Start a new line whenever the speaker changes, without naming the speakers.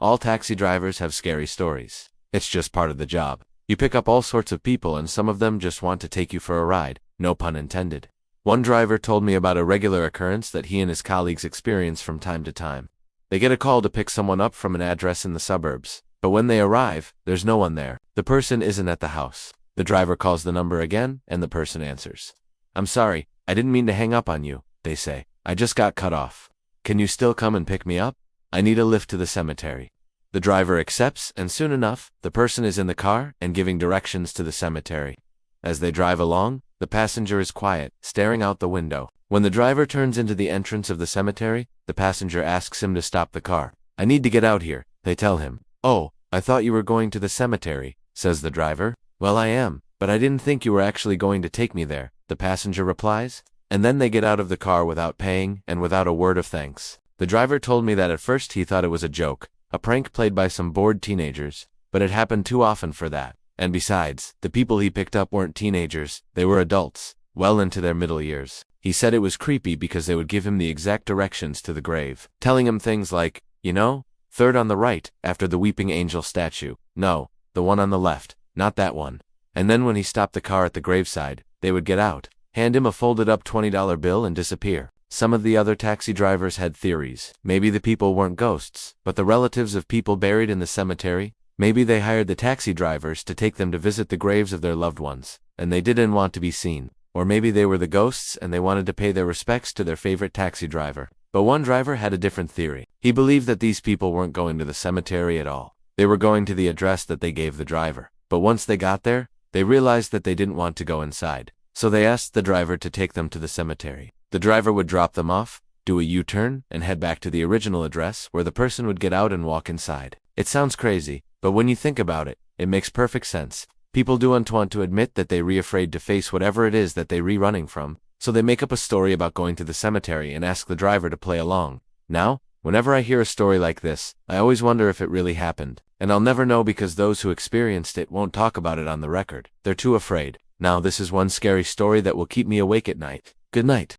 All taxi drivers have scary stories. It's just part of the job. You pick up all sorts of people and some of them just want to take you for a ride, no pun intended. One driver told me about a regular occurrence that he and his colleagues experience from time to time. They get a call to pick someone up from an address in the suburbs, but when they arrive, there's no one there. The person isn't at the house. The driver calls the number again, and the person answers. "I'm sorry, I didn't mean to hang up on you," they say. "I just got cut off. Can you still come and pick me up? I need a lift to the cemetery." The driver accepts, and soon enough, the person is in the car and giving directions to the cemetery. As they drive along, the passenger is quiet, staring out the window. When the driver turns into the entrance of the cemetery, the passenger asks him to stop the car. "I need to get out here," they tell him. "Oh, I thought you were going to the cemetery," says the driver. "Well, I am, but I didn't think you were actually going to take me there," the passenger replies. And then they get out of the car without paying and without a word of thanks. The driver told me that at first he thought it was a joke, a prank played by some bored teenagers, but it happened too often for that. And besides, the people he picked up weren't teenagers, they were adults, well into their middle years. He said it was creepy because they would give him the exact directions to the grave, telling him things like, "You know, third on the right, after the weeping angel statue. No, the one on the left, not that one." And then when he stopped the car at the graveside, they would get out, hand him a folded up $20 bill and disappear. Some of the other taxi drivers had theories. Maybe the people weren't ghosts, but the relatives of people buried in the cemetery. Maybe they hired the taxi drivers to take them to visit the graves of their loved ones, and they didn't want to be seen. Or maybe they were the ghosts and they wanted to pay their respects to their favorite taxi driver. But one driver had a different theory. He believed that these people weren't going to the cemetery at all. They were going to the address that they gave the driver. But once they got there, they realized that they didn't want to go inside. So they asked the driver to take them to the cemetery. The driver would drop them off, do a U-turn, and head back to the original address where the person would get out and walk inside. It sounds crazy, but when you think about it, it makes perfect sense. People don't want to admit that they're afraid to face whatever it is that they're running from, so they make up a story about going to the cemetery and ask the driver to play along. Now, whenever I hear a story like this, I always wonder if it really happened. And I'll never know because those who experienced it won't talk about it on the record. They're too afraid. Now this is one scary story that will keep me awake at night. Good night.